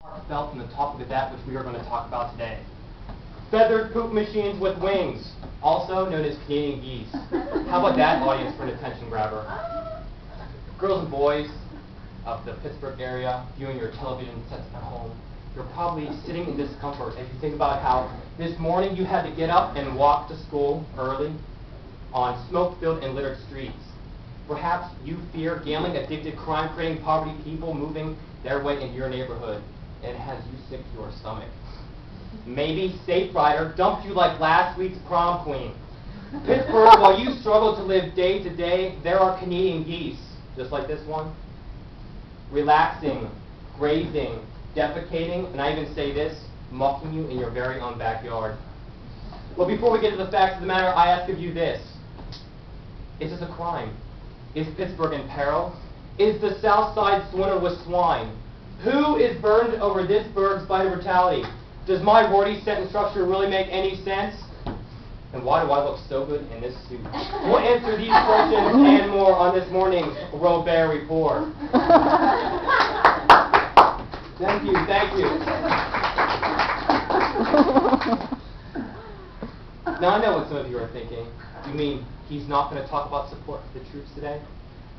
heartfelt on the topic of that which we are going to talk about today. Feathered poop machines with wings, also known as Canadian geese. How about that audience for an attention grabber? Girls and boys of the Pittsburgh area viewing your television sets at home, you're probably sitting in discomfort as you think about how this morning you had to get up and walk to school early on smoke-filled and littered streets. Perhaps you fear gambling-addicted, crime-creating, poverty people moving their way into your neighborhood, and it has you sick to your stomach. Maybe Safe Rider dumped you like last week's prom queen. Pittsburgh, while you struggle to live day to day, there are Canadian geese, just like this one, relaxing, grazing, defecating, and I even say this, mocking you in your very own backyard. Well, before we get to the facts of the matter, I ask of you this. Is this a crime? Is Pittsburgh in peril? Is the South Side swindled with swine? Who is burdened over this burg's bite of brutality? Does my rorty sentence structure really make any sense? And why do I look so good in this suit? We'll answer these questions and more on this morning's Colbert Report. Thank you, thank you. Now I know what some of you are thinking. You mean he's not going to talk about support for the troops today?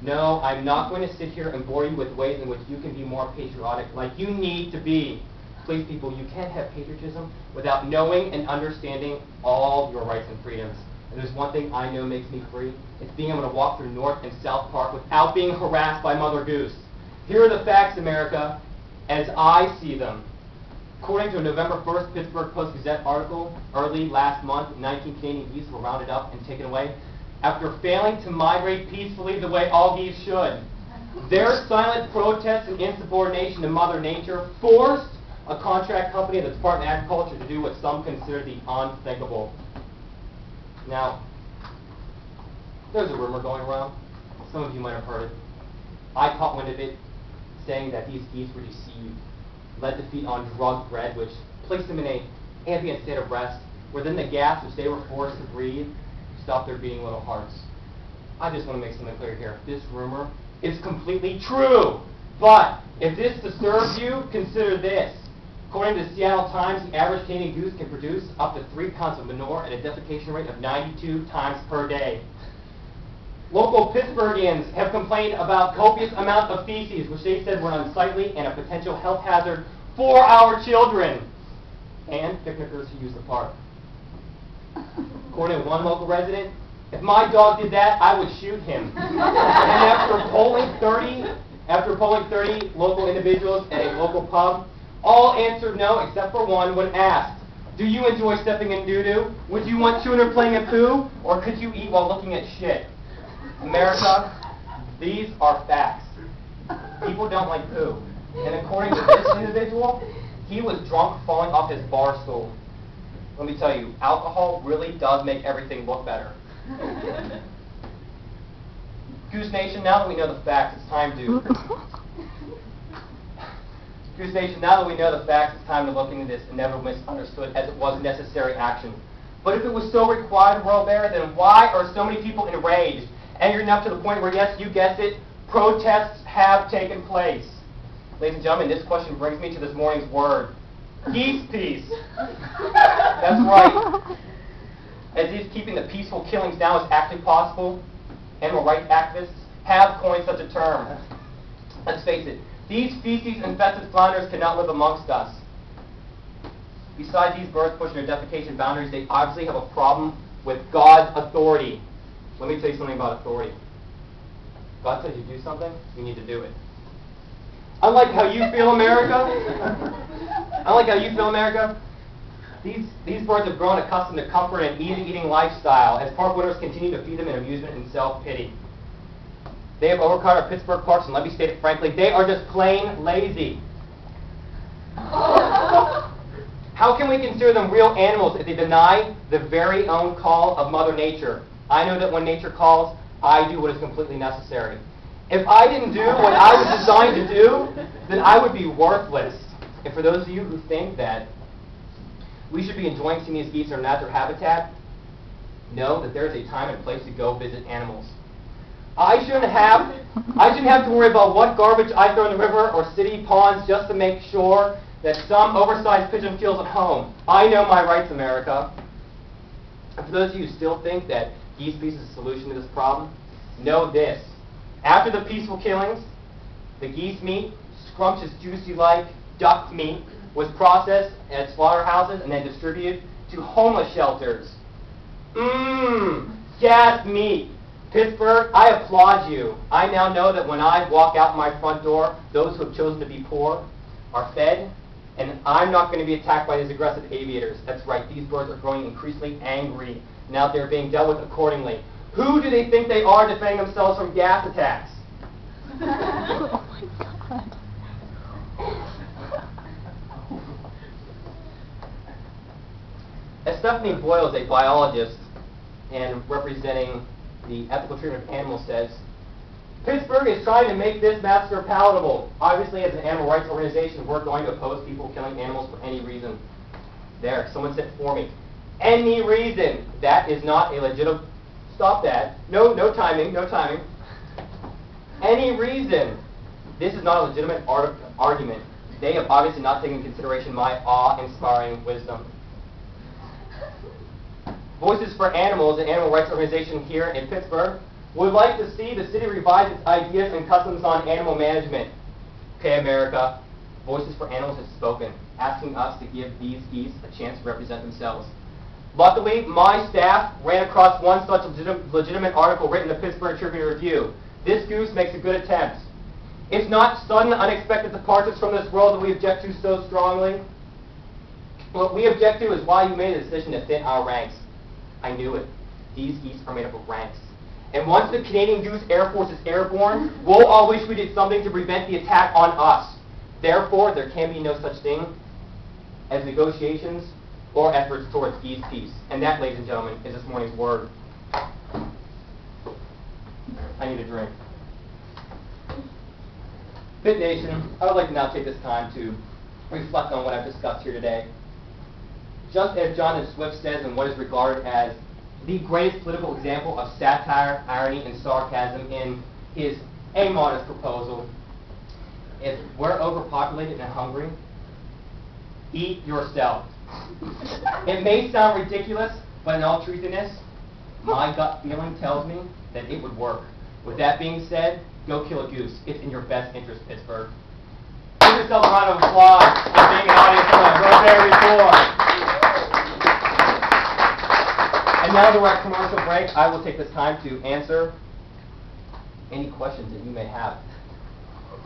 No, I'm not going to sit here and bore you with ways in which you can be more patriotic like you need to be. Please, people, you can't have patriotism without knowing and understanding all your rights and freedoms. And there's one thing I know makes me free. It's being able to walk through North and South Park without being harassed by Mother Goose. Here are the facts, America, as I see them. According to a November 1st Pittsburgh Post-Gazette article, early last month, 19 Canadian geese were rounded up and taken away after failing to migrate peacefully the way all geese should. Their silent protests and insubordination to Mother Nature forced a contract company of the Department of Agriculture to do what some consider the unthinkable. Now, there's a rumor going around. Some of you might have heard it. I caught wind of it, saying that these geese were deceived, led to feed on drugged bread, which placed them in an ambient state of rest, where then the gas which they were forced to breathe stopped their beating little hearts. I just want to make something clear here. This rumor is completely true. But if this disturbs you, consider this. According to the Seattle Times, the average Canadian goose can produce up to 3 pounds of manure at a defecation rate of 92 times per day. Local Pittsburghians have complained about copious amounts of feces, which they said were unsightly and a potential health hazard for our children and picnickers who use the park. According to one local resident, if my dog did that, I would shoot him. And after polling 30 local individuals at a local pub, all answered no except for one when asked, do you enjoy stepping in doo-doo? Would you want children playing at poo? Or could you eat while looking at shit? America, these are facts. People don't like poo. And according to this individual, he was drunk falling off his bar stool. Let me tell you, alcohol really does make everything look better. Goose Nation, now that we know the facts, it's time to... Goose Nation, now that we know the facts, it's time to look into this and never misunderstood as it was necessary action. But if it was so required, Robert, then why are so many people enraged? Angry enough to the point where, yes, you guessed it, protests have taken place. Ladies and gentlemen, this question brings me to this morning's word. Geese peace. That's right. As if keeping the peaceful killings down is actually possible, animal rights activists have coined such a term. Let's face it, these feces-infested flounders cannot live amongst us. Besides these birds pushing their defecation boundaries, they obviously have a problem with God's authority. Let me tell you something about authority. God says you do something, you need to do it. Unlike how you feel, America, these birds have grown accustomed to comfort and easy-eating lifestyle as park owners continue to feed them in amusement and self-pity. They have overcrowded our Pittsburgh parks, and let me state it frankly, they are just plain lazy. How can we consider them real animals if they deny the very own call of Mother Nature? I know that when nature calls, I do what is completely necessary. If I didn't do what I was designed to do, then I would be worthless. And for those of you who think that we should be enjoying seeing these geese in their natural habitat, know that there is a time and place to go visit animals. I shouldn't have to worry about what garbage I throw in the river or city ponds just to make sure that some oversized pigeon feels at home. I know my rights, America. And for those of you who still think that Geese Peace is a solution to this problem, know this. After the peaceful killings, the geese meat, scrumptious, juicy like duck meat, was processed at slaughterhouses and then distributed to homeless shelters. Gas meat. Pittsburgh, I applaud you. I now know that when I walk out my front door, those who have chosen to be poor are fed, and I'm not going to be attacked by these aggressive aviators. That's right, these birds are growing increasingly angry, and out there being dealt with accordingly. Who do they think they are defending themselves from gas attacks? Oh my God. As Stephanie Boyle is a biologist and representing the ethical treatment of animals says, Pittsburgh is trying to make this massacre palatable. Obviously, as an animal rights organization, we're going to oppose people killing animals for any reason. There, someone said for me. Any reason. That is not a legitimate... Stop that. No timing, no timing. Any reason. This is not a legitimate argument. They have obviously not taken into consideration my awe-inspiring wisdom. Voices for Animals, an animal rights organization here in Pittsburgh, would like to see the city revise its ideas and customs on animal management. Okay, America, Voices for Animals has spoken, asking us to give these geese a chance to represent themselves. Luckily, my staff ran across one such legitimate article written in the Pittsburgh Tribune Review. This goose makes a good attempt. It's not sudden, unexpected departures from this world that we object to so strongly. What we object to is why you made the decision to thin our ranks. I knew it. These geese are made up of ranks. And once the Canadian Goose Air Force is airborne, we'll all wish we did something to prevent the attack on us. Therefore, there can be no such thing as negotiations or efforts towards geese peace. And that, ladies and gentlemen, is this morning's word. I need a drink. Pit Nation, I would like to now take this time to reflect on what I've discussed here today. Just as Jonathan Swift says in what is regarded as the greatest political example of satire, irony, and sarcasm in his A modest proposal, if we're overpopulated and hungry, eat yourself. It may sound ridiculous, but in all truthiness, my gut feeling tells me that it would work. With that being said, go kill a goose. It's in your best interest, Pittsburgh. Give yourself a round of applause for being an audience on the Rotary Report. And now that we're at commercial break, I will take this time to answer any questions that you may have.